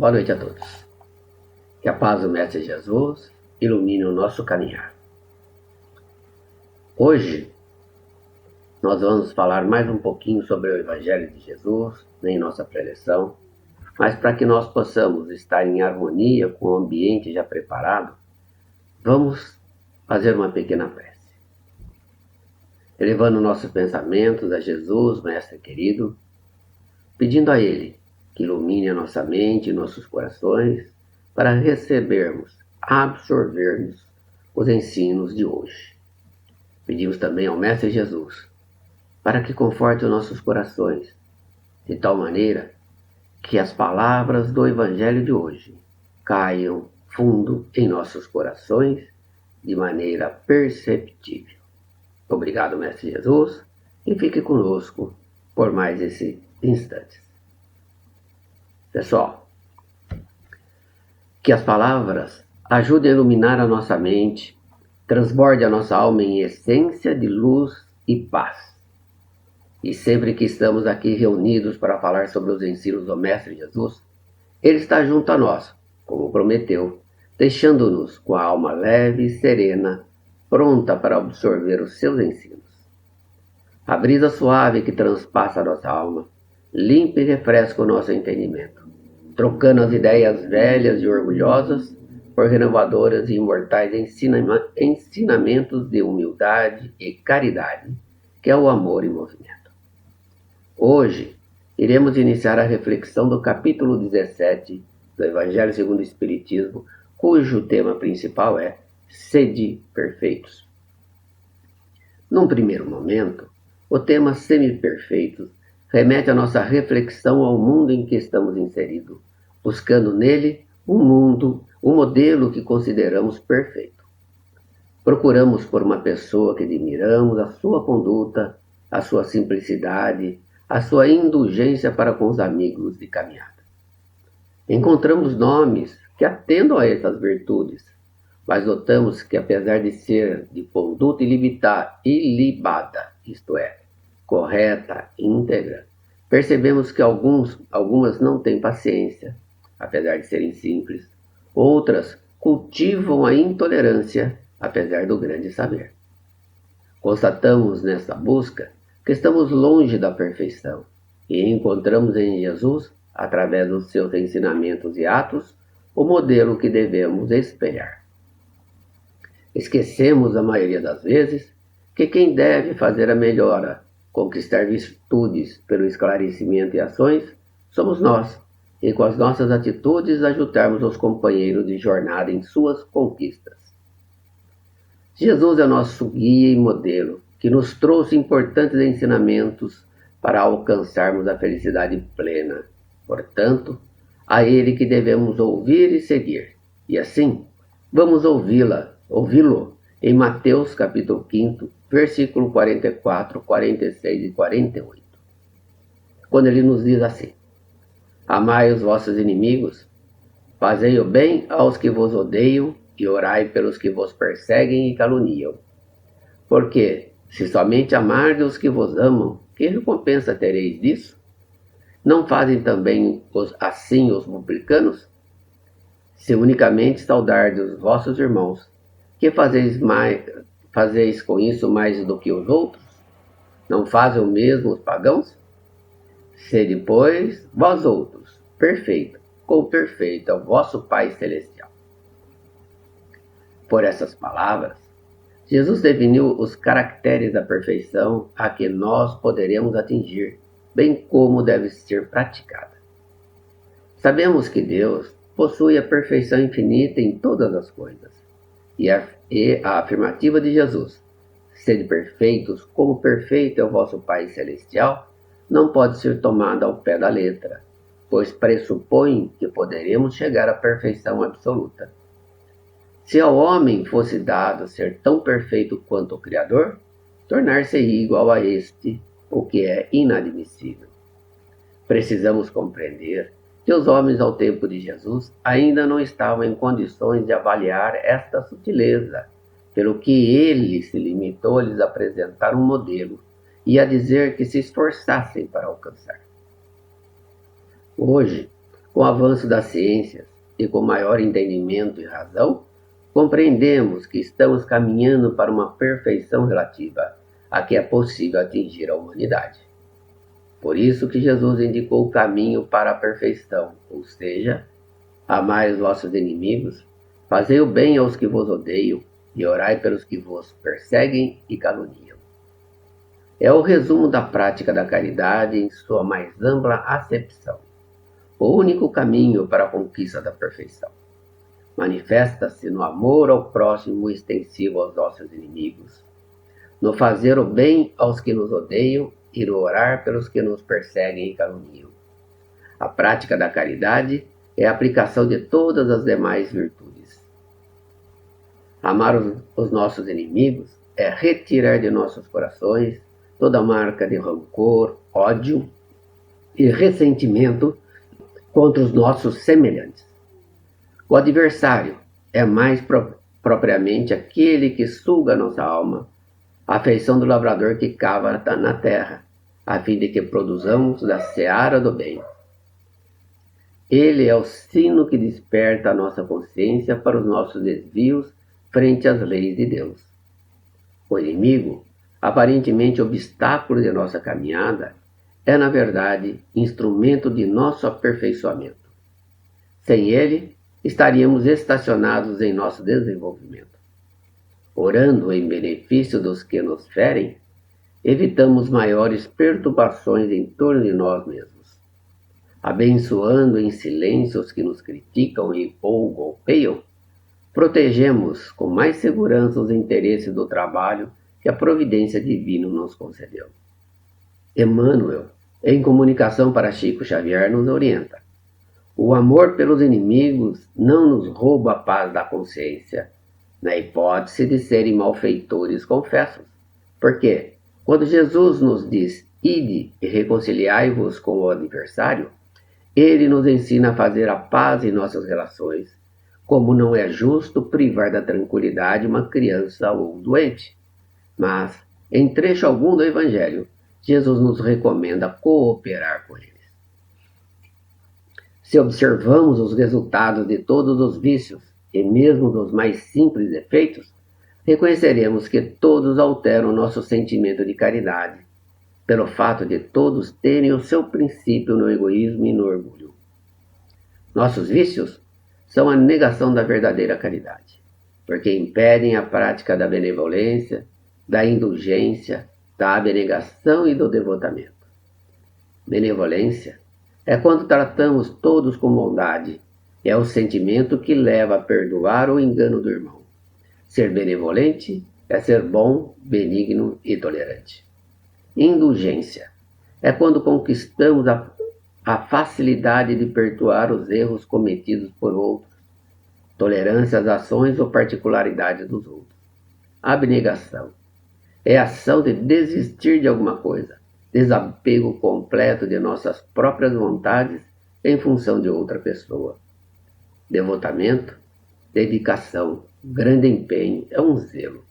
Boa noite a todos. Que a paz do Mestre Jesus ilumine o nosso caminhar. Hoje, nós vamos falar mais um pouquinho sobre o Evangelho de Jesus, em nossa preleção, mas para que nós possamos estar em harmonia com o ambiente já preparado, vamos fazer uma pequena prece. Elevando nossos pensamentos a Jesus, Mestre querido, pedindo a Ele que ilumine a nossa mente e nossos corações para recebermos, absorvermos os ensinos de hoje. Pedimos também ao Mestre Jesus para que conforte os nossos corações, de tal maneira que as palavras do Evangelho de hoje caiam fundo em nossos corações de maneira perceptível. Obrigado, Mestre Jesus, e fique conosco por mais esses instantes. Pessoal, que as palavras ajudem a iluminar a nossa mente, transborde a nossa alma em essência de luz e paz. E sempre que estamos aqui reunidos para falar sobre os ensinos do Mestre Jesus, Ele está junto a nós, como prometeu, deixando-nos com a alma leve e serena, pronta para absorver os seus ensinos. A brisa suave que transpassa a nossa alma, limpa e refresca o nosso entendimento, trocando as ideias velhas e orgulhosas por renovadoras e imortais ensinamentos de humildade e caridade, que é o amor em movimento. Hoje, iremos iniciar a reflexão do capítulo 17 do Evangelho segundo o Espiritismo, cujo tema principal é Sede Perfeitos. Num primeiro momento, o tema semi-perfeitos remete a nossa reflexão ao mundo em que estamos inseridos, buscando nele um modelo que consideramos perfeito. Procuramos por uma pessoa que admiramos a sua conduta, a sua simplicidade, a sua indulgência para com os amigos de caminhada. Encontramos nomes que atendam a essas virtudes, mas notamos que apesar de ser de conduta ilibada, isto é, correta, íntegra, percebemos que algumas não têm paciência, apesar de serem simples. Outras cultivam a intolerância, apesar do grande saber. Constatamos nessa busca que estamos longe da perfeição e encontramos em Jesus, através dos seus ensinamentos e atos, o modelo que devemos espelhar. Esquecemos, a maioria das vezes, que quem deve fazer a melhora, conquistar virtudes pelo esclarecimento e ações, somos nós, e com as nossas atitudes ajudarmos os companheiros de jornada em suas conquistas. Jesus é nosso guia e modelo, que nos trouxe importantes ensinamentos para alcançarmos a felicidade plena. Portanto, a Ele que devemos ouvir e seguir. E assim, vamos ouvi-lo em Mateus capítulo 5, versículo 44, 46 e 48. Quando ele nos diz assim: Amai os vossos inimigos, fazei o bem aos que vos odeiam e orai pelos que vos perseguem e caluniam. Porque, se somente amardes os que vos amam, que recompensa tereis disso? Não fazem também assim os publicanos? Se unicamente saudardes os vossos irmãos, que fazeis com isso mais do que os outros? Não fazem o mesmo os pagãos? Sede, pois, vós outros, perfeito, como perfeito é o vosso Pai Celestial. Por essas palavras, Jesus definiu os caracteres da perfeição a que nós poderemos atingir, bem como deve ser praticada. Sabemos que Deus possui a perfeição infinita em todas as coisas, e a afirmativa de Jesus, sede perfeitos como perfeito é o vosso Pai Celestial, não pode ser tomada ao pé da letra, pois pressupõe que poderemos chegar à perfeição absoluta. Se ao homem fosse dado ser tão perfeito quanto o Criador, tornar-se-ia igual a este, o que é inadmissível. Precisamos compreender que os homens ao tempo de Jesus ainda não estavam em condições de avaliar esta sutileza, pelo que ele se limitou a lhes apresentar um modelo e a dizer que se esforçassem para alcançar. Hoje, Com o avanço das ciências e com maior entendimento e razão, compreendemos que estamos caminhando para uma perfeição relativa a que é possível atingir a humanidade. Por isso que Jesus indicou o caminho para a perfeição, ou seja, amai os vossos inimigos, fazei o bem aos que vos odeiam e orai pelos que vos perseguem e caluniam. É o resumo da prática da caridade em sua mais ampla acepção. O único caminho para a conquista da perfeição. Manifesta-se no amor ao próximo extensivo aos nossos inimigos, no fazer o bem aos que nos odeiam e no orar pelos que nos perseguem e caluniam. A prática da caridade é a aplicação de todas as demais virtudes. Amar os nossos inimigos é retirar de nossos corações toda marca de rancor, ódio e ressentimento contra os nossos semelhantes. O adversário é mais propriamente aquele que suga nossa alma, a feição do lavrador que cava na terra, a fim de que produzamos da seara do bem. Ele é o sino que desperta a nossa consciência para os nossos desvios frente às leis de Deus. O inimigo, aparentemente obstáculo de nossa caminhada, é, na verdade, instrumento de nosso aperfeiçoamento. Sem ele, estaríamos estacionados em nosso desenvolvimento. Orando em benefício dos que nos ferem, evitamos maiores perturbações em torno de nós mesmos. Abençoando em silêncio os que nos criticam ou golpeiam, protegemos com mais segurança os interesses do trabalho que a providência divina nos concedeu. Emmanuel, em comunicação para Chico Xavier, nos orienta. O amor pelos inimigos não nos rouba a paz da consciência, na hipótese de serem malfeitores confessos. Porque, quando Jesus nos diz, ide e reconciliai-vos com o adversário, ele nos ensina a fazer a paz em nossas relações, como não é justo privar da tranquilidade uma criança ou um doente. Mas, em trecho algum do Evangelho, Jesus nos recomenda cooperar com eles. Se observamos os resultados de todos os vícios, e mesmo dos mais simples defeitos, reconheceremos que todos alteram nosso sentimento de caridade, pelo fato de todos terem o seu princípio no egoísmo e no orgulho. Nossos vícios são a negação da verdadeira caridade, porque impedem a prática da benevolência, da indulgência, da abnegação e do devotamento. Benevolência é quando tratamos todos com bondade, é o sentimento que leva a perdoar o engano do irmão. Ser benevolente é ser bom, benigno e tolerante. Indulgência é quando conquistamos a facilidade de perdoar os erros cometidos por outros, tolerância às ações ou particularidades dos outros. Abnegação é a ação de desistir de alguma coisa, desapego completo de nossas próprias vontades em função de outra pessoa. Devotamento, dedicação, grande empenho, é um zelo.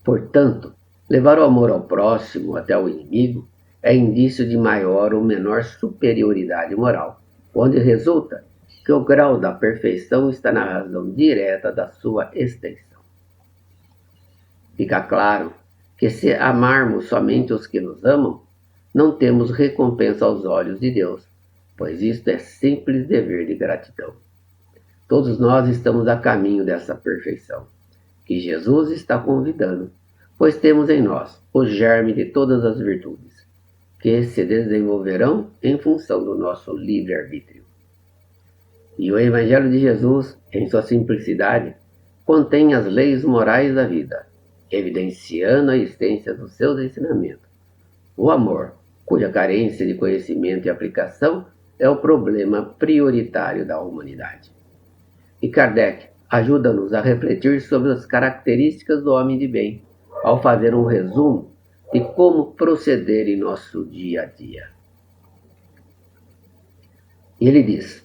Portanto, levar o amor ao próximo até ao inimigo é indício de maior ou menor superioridade moral, onde resulta que o grau da perfeição está na razão direta da sua extensão. Fica claro que se amarmos somente os que nos amam, não temos recompensa aos olhos de Deus, pois isto é simples dever de gratidão. Todos nós estamos a caminho dessa perfeição, que Jesus está convidando, pois temos em nós o germe de todas as virtudes, que se desenvolverão em função do nosso livre-arbítrio. E o Evangelho de Jesus, em sua simplicidade, contém as leis morais da vida, evidenciando a essência dos seus ensinamentos. O amor, cuja carência de conhecimento e aplicação é o problema prioritário da humanidade. E Kardec ajuda-nos a refletir sobre as características do homem de bem, ao fazer um resumo de como proceder em nosso dia a dia. Ele diz: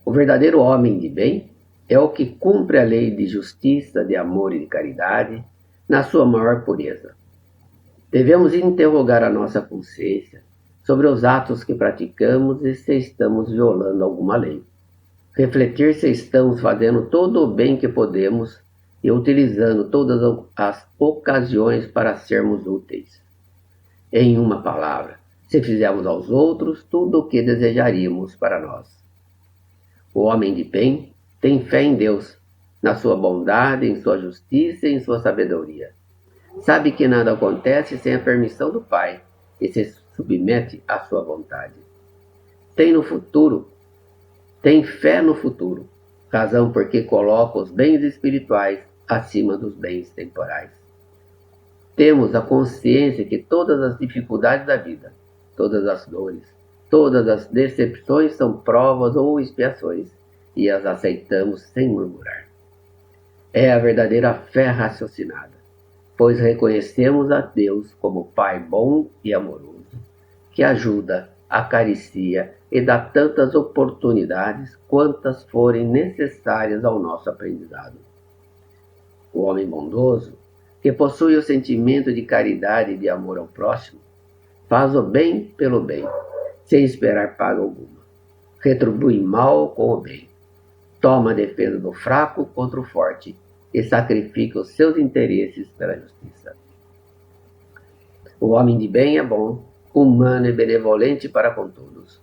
o verdadeiro homem de bem é o que cumpre a lei de justiça, de amor e de caridade na sua maior pureza. Devemos interrogar a nossa consciência sobre os atos que praticamos e se estamos violando alguma lei. Refletir se estamos fazendo todo o bem que podemos e utilizando todas as ocasiões para sermos úteis. Em uma palavra, se fizermos aos outros tudo o que desejaríamos para nós. O homem de bem tem fé em Deus, na sua bondade, em sua justiça e em sua sabedoria. Sabe que nada acontece sem a permissão do Pai e se submete à sua vontade. Tem fé no futuro, razão porque coloca os bens espirituais acima dos bens temporais. Temos a consciência que todas as dificuldades da vida, todas as dores, todas as decepções são provas ou expiações e as aceitamos sem murmurar. É a verdadeira fé raciocinada, pois reconhecemos a Deus como Pai bom e amoroso, que ajuda, acaricia e dá tantas oportunidades quantas forem necessárias ao nosso aprendizado. O homem bondoso, que possui o sentimento de caridade e de amor ao próximo, faz o bem pelo bem, sem esperar paga alguma. Retribui mal com o bem. Toma a defesa do fraco contra o forte e sacrifica os seus interesses pela justiça. O homem de bem é bom, humano e benevolente para com todos.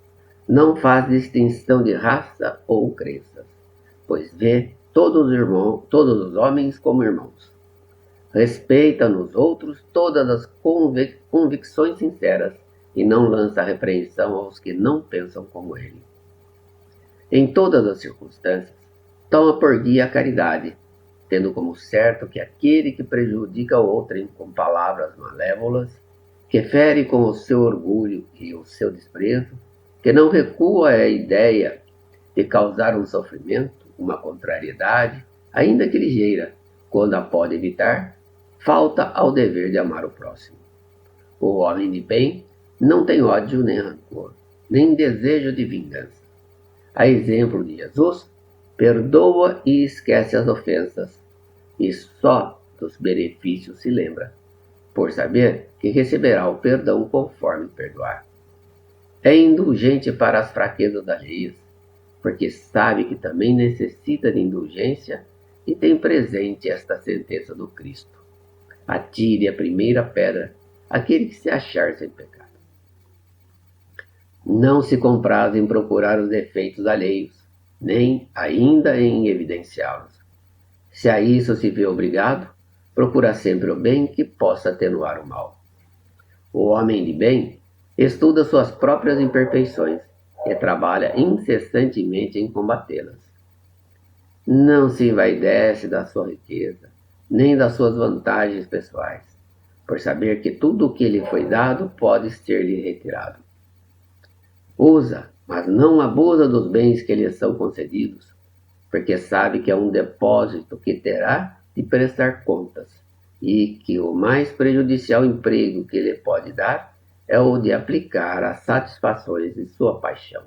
Não faz distinção de raça ou crenças, pois vê todos os homens como irmãos. Respeita nos outros todas as convicções sinceras e não lança repreensão aos que não pensam como ele. Em todas as circunstâncias, toma por guia a caridade, tendo como certo que aquele que prejudica o outrem com palavras malévolas, que fere com o seu orgulho e o seu desprezo, que não recua à ideia de causar um sofrimento, uma contrariedade, ainda que ligeira, quando a pode evitar, falta ao dever de amar o próximo. O homem de bem não tem ódio nem rancor, nem desejo de vingança. A exemplo de Jesus, perdoa e esquece as ofensas, e só dos benefícios se lembra, por saber que receberá o perdão conforme perdoar. É indulgente para as fraquezas alheias, porque sabe que também necessita de indulgência e tem presente esta sentença do Cristo. Atire a primeira pedra aquele que se achar sem pecado. Não se compraz em procurar os defeitos alheios, nem ainda em evidenciá-los. Se a isso se vê obrigado, procura sempre o bem que possa atenuar o mal. O homem de bem estuda suas próprias imperfeições e trabalha incessantemente em combatê-las. Não se envaidece da sua riqueza, nem das suas vantagens pessoais, por saber que tudo o que lhe foi dado pode ser-lhe retirado. Usa, mas não abusa dos bens que lhe são concedidos, porque sabe que é um depósito que terá de prestar contas, e que o mais prejudicial emprego que lhe pode dar é o de aplicar as satisfações de sua paixão.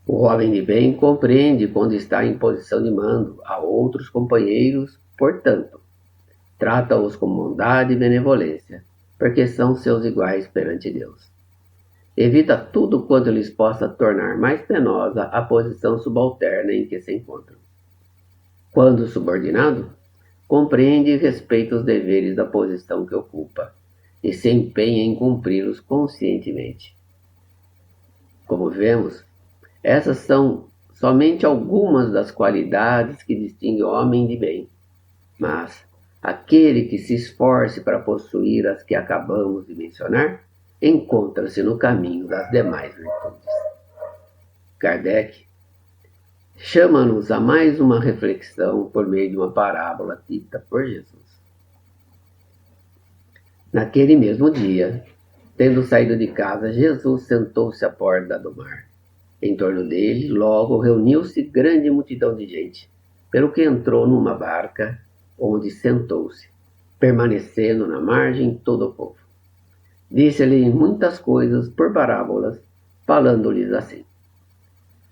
O homem de bem compreende quando está em posição de mando a outros companheiros, portanto, trata-os com bondade e benevolência, porque são seus iguais perante Deus. Evita tudo quanto lhes possa tornar mais penosa a posição subalterna em que se encontram. Quando subordinado, compreende e respeita os deveres da posição que ocupa e se empenha em cumpri-los conscientemente. Como vemos, essas são somente algumas das qualidades que distinguem o homem de bem, mas aquele que se esforce para possuir as que acabamos de mencionar, encontra-se no caminho das demais virtudes. Kardec chama-nos a mais uma reflexão por meio de uma parábola dita por Jesus. Naquele mesmo dia, tendo saído de casa, Jesus sentou-se à porta do mar. Em torno dele, logo reuniu-se grande multidão de gente, pelo que entrou numa barca, onde sentou-se, permanecendo na margem todo o povo. Disse-lhe muitas coisas por parábolas, falando-lhes assim.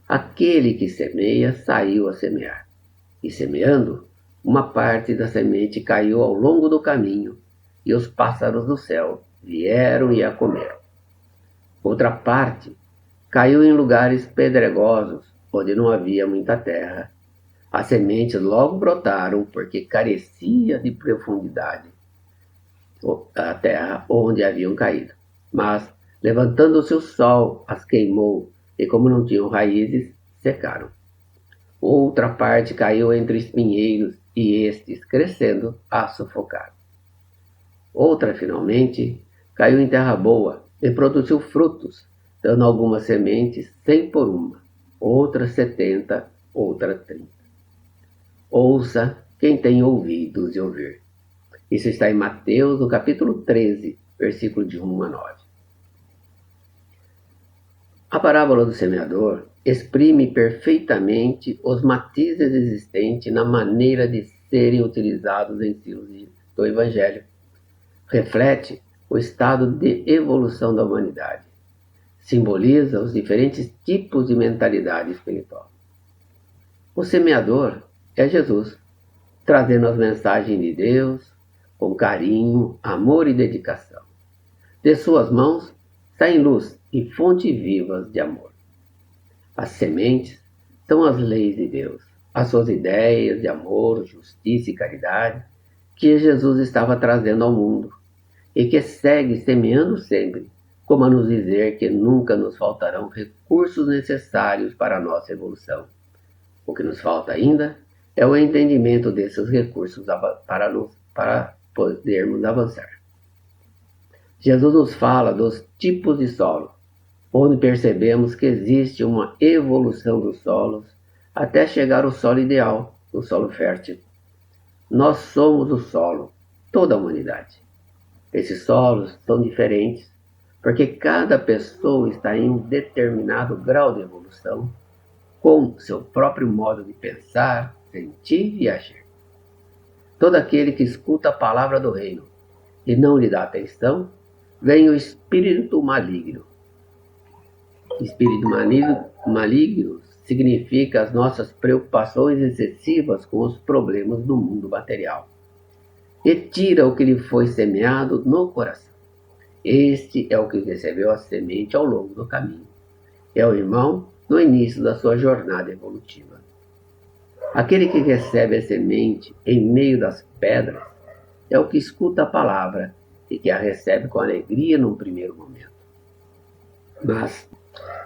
Aquele que semeia saiu a semear, e semeando, uma parte da semente caiu ao longo do caminho, e os pássaros do céu vieram e a comeram. Outra parte caiu em lugares pedregosos, onde não havia muita terra. As sementes logo brotaram porque carecia de profundidade a terra onde haviam caído. Mas, levantando-se o sol, as queimou, e como não tinham raízes, secaram. Outra parte caiu entre espinheiros, e estes, crescendo, a sufocaram. Outra, finalmente, caiu em terra boa, e produziu frutos, dando algumas sementes 100 por uma, outra 70, outra 30. Ouça quem tem ouvidos de ouvir. Isso está em Mateus, no capítulo 13, versículo de 1 a 9. A parábola do semeador exprime perfeitamente os matizes existentes na maneira de serem utilizados em ensinos do Evangelho. Reflete o estado de evolução da humanidade. Simboliza os diferentes tipos de mentalidade espiritual. O semeador é Jesus, trazendo as mensagens de Deus com carinho, amor e dedicação. De suas mãos saem luz e fontes vivas de amor. As sementes são as leis de Deus, as suas ideias de amor, justiça e caridade que Jesus estava trazendo ao mundo e que segue semeando sempre, como a nos dizer que nunca nos faltarão recursos necessários para a nossa evolução. O que nos falta ainda é o entendimento desses recursos para podermos avançar. Jesus nos fala dos tipos de solo, onde percebemos que existe uma evolução dos solos até chegar ao solo ideal, o solo fértil. Nós somos o solo, toda a humanidade. Esses solos são diferentes, porque cada pessoa está em um determinado grau de evolução, com seu próprio modo de pensar, sentir e agir. Todo aquele que escuta a palavra do reino e não lhe dá atenção, vem o espírito maligno. Espírito maligno significa as nossas preocupações excessivas com os problemas do mundo material. E tira o que lhe foi semeado no coração. Este é o que recebeu a semente ao longo do caminho. É o irmão no início da sua jornada evolutiva. Aquele que recebe a semente em meio das pedras é o que escuta a palavra e que a recebe com alegria num primeiro momento. Mas,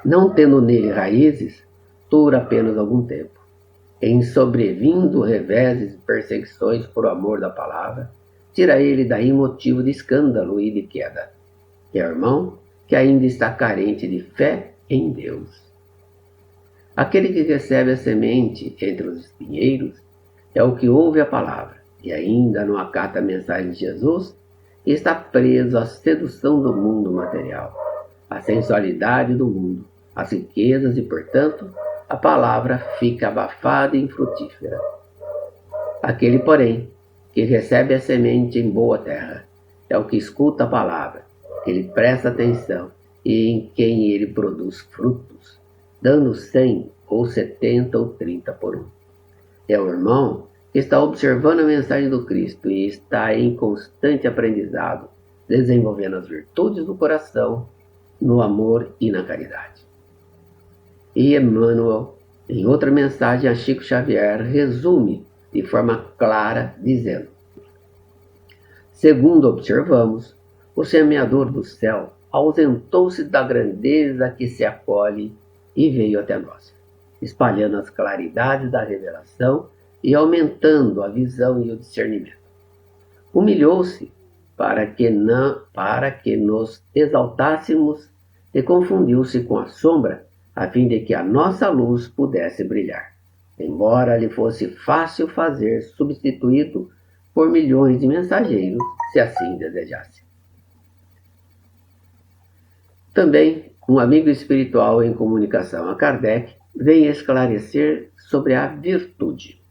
não tendo nele raízes, dura apenas algum tempo. Em sobrevindo reveses e perseguições por amor da palavra, tira ele daí motivo de escândalo e de queda. É o irmão que ainda está carente de fé em Deus. Aquele que recebe a semente entre os espinheiros é o que ouve a palavra e ainda não acata a mensagem de Jesus e está preso à sedução do mundo material, à sensualidade do mundo, às riquezas e, portanto, a palavra fica abafada e infrutífera. Aquele, porém, que recebe a semente em boa terra é o que escuta a palavra, que lhe presta atenção e em quem ele produz frutos, dando 100 ou 70 ou 30 por um. É o irmão que está observando a mensagem do Cristo e está em constante aprendizado, desenvolvendo as virtudes do coração, no amor e na caridade. E Emmanuel, em outra mensagem a Chico Xavier, resume de forma clara, dizendo: segundo observamos, o semeador do céu ausentou-se da grandeza que se acolhe e veio até nós, espalhando as claridades da revelação e aumentando a visão e o discernimento. Humilhou-se para que nos exaltássemos e confundiu-se com a sombra, a fim de que a nossa luz pudesse brilhar, embora lhe fosse fácil fazer substituído por milhões de mensageiros, se assim desejasse. Também, um amigo espiritual em comunicação a Kardec vem esclarecer sobre a virtude.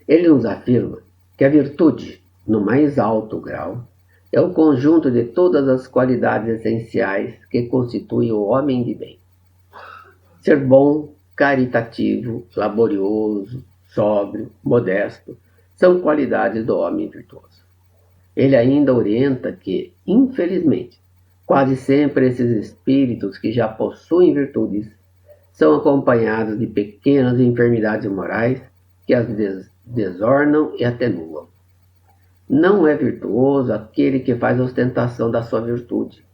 Ele nos afirma que a virtude, no mais alto grau, é o conjunto de todas as qualidades essenciais que constituem o homem de bem. Ser bom, caritativo, laborioso, sóbrio, modesto, são qualidades do homem virtuoso. Ele ainda orienta que, infelizmente, Quase sempre esses espíritos que já possuem virtudes são acompanhados de pequenas enfermidades morais que as desornam e atenuam. Não é virtuoso aquele que faz ostentação da sua virtude,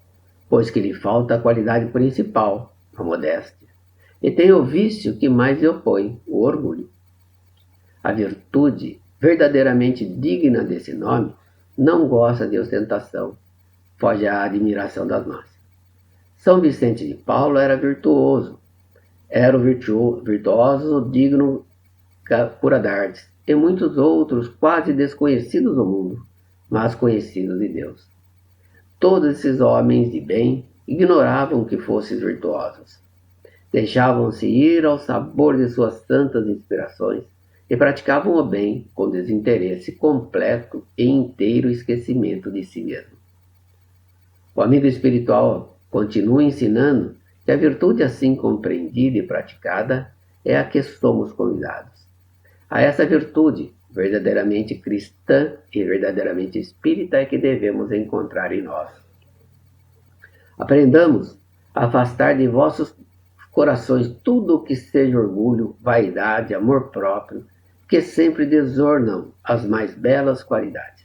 pois que lhe falta a qualidade principal, a modéstia, e tem o vício que mais lhe opõe, o orgulho. A virtude, verdadeiramente digna desse nome, não gosta de ostentação, foge à admiração das massas. São Vicente de Paulo era virtuoso, era o virtuoso digno Curadardes, e muitos outros quase desconhecidos do mundo, mas conhecidos de Deus. Todos esses homens de bem ignoravam que fossem virtuosos. Deixavam-se ir ao sabor de suas santas inspirações e praticavam o bem com desinteresse completo e inteiro esquecimento de si mesmo. O amigo espiritual continua ensinando que a virtude assim compreendida e praticada é a que somos convidados. A essa virtude, verdadeiramente cristã e verdadeiramente espírita, é que devemos encontrar em nós. Aprendamos a afastar de vossos corações tudo o que seja orgulho, vaidade, amor próprio, que sempre desornam as mais belas qualidades.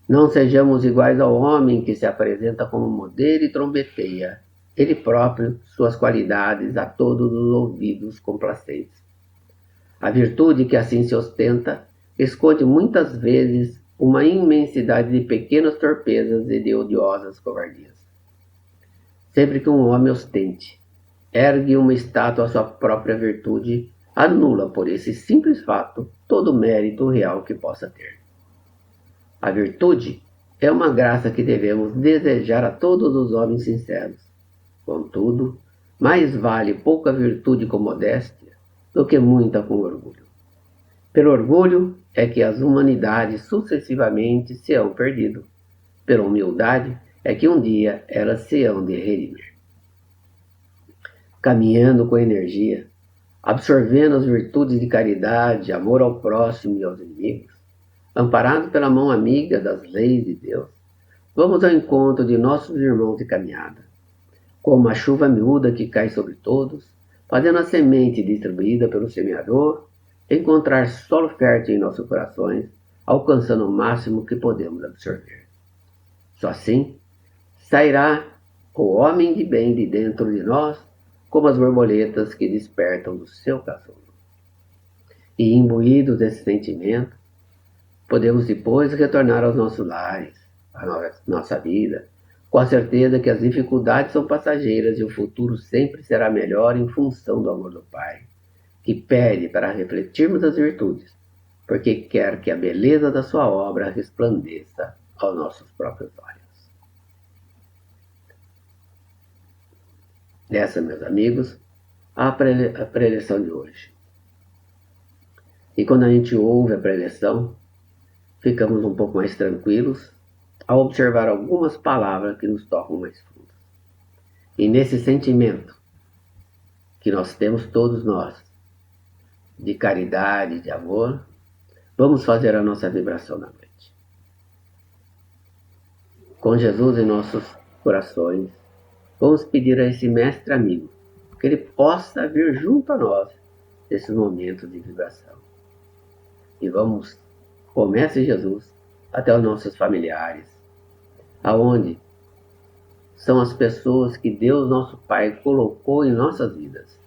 Não sejamos iguais ao homem que se apresenta como modelo e trombeteia, ele próprio, suas qualidades a todos os ouvidos complacentes. A virtude que assim se ostenta esconde muitas vezes uma imensidade de pequenas torpezas e de odiosas covardias. Sempre que um homem ostente, ergue uma estátua à sua própria virtude, anula por esse simples fato todo o mérito real que possa ter. A virtude é uma graça que devemos desejar a todos os homens sinceros. Contudo, mais vale pouca virtude com modéstia do que muita com orgulho. Pelo orgulho é que as humanidades sucessivamente se hão perdido. Pela humildade é que um dia elas se hão de redimir. Caminhando com energia, absorvendo as virtudes de caridade, amor ao próximo e aos inimigos, amparados pela mão amiga das leis de Deus, vamos ao encontro de nossos irmãos de caminhada, como a chuva miúda que cai sobre todos, fazendo a semente distribuída pelo semeador encontrar solo fértil em nossos corações, alcançando o máximo que podemos absorver. Só assim sairá o homem de bem de dentro de nós, como as borboletas que despertam do seu casulo. E imbuídos desse sentimento, podemos depois retornar aos nossos lares, à nossa vida, com a certeza que as dificuldades são passageiras e o futuro sempre será melhor em função do amor do Pai, que pede para refletirmos as virtudes, porque quer que a beleza da sua obra resplandeça aos nossos próprios olhos. Essa, meus amigos, a preleção de hoje. E quando a gente ouve a preleção, ficamos um pouco mais tranquilos ao observar algumas palavras que nos tocam mais fundo. E nesse sentimento que nós temos todos nós, de caridade, de amor, vamos fazer a nossa vibração na noite. Com Jesus em nossos corações, vamos pedir a esse mestre amigo que ele possa vir junto a nós nesses momentos de vibração. E vamos, com o mestre Jesus, até os nossos familiares, aonde são as pessoas que Deus, nosso Pai, colocou em nossas vidas,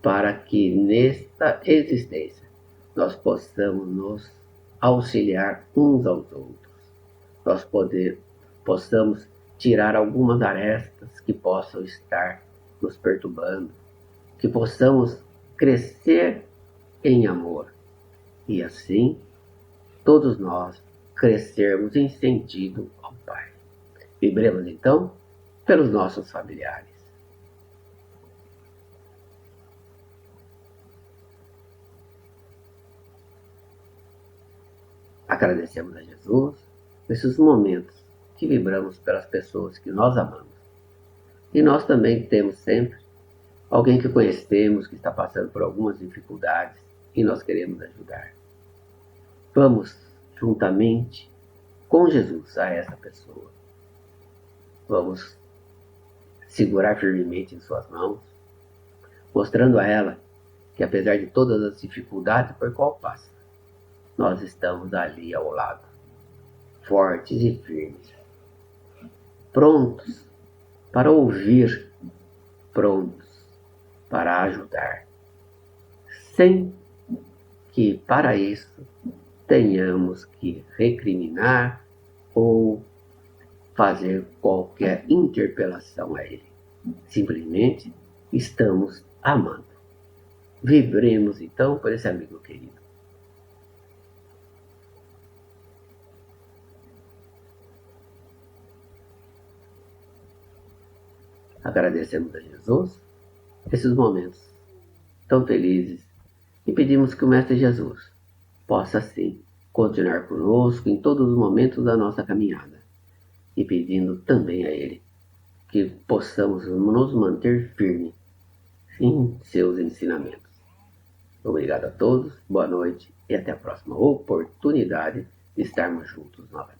para que nesta existência nós possamos nos auxiliar uns aos outros, nós possamos tirar algumas arestas que possam estar nos perturbando, que possamos crescer em amor e assim todos nós crescermos em sentido ao Pai. Vibremos então pelos nossos familiares. Agradecemos a Jesus nesses momentos que vibramos pelas pessoas que nós amamos. E nós também temos sempre alguém que conhecemos que está passando por algumas dificuldades e nós queremos ajudar. Vamos juntamente com Jesus a essa pessoa. Vamos segurar firmemente em suas mãos, mostrando a ela que apesar de todas as dificuldades por qual passa, nós estamos ali ao lado, fortes e firmes, prontos para ouvir, prontos para ajudar, sem que para isso tenhamos que recriminar ou fazer qualquer interpelação a ele. Simplesmente estamos amando. Vibremos então por esse amigo querido. Agradecemos a Jesus esses momentos tão felizes e pedimos que o Mestre Jesus possa sim continuar conosco em todos os momentos da nossa caminhada e pedindo também a Ele que possamos nos manter firmes em seus ensinamentos. Obrigado a todos, boa noite e até a próxima oportunidade de estarmos juntos novamente.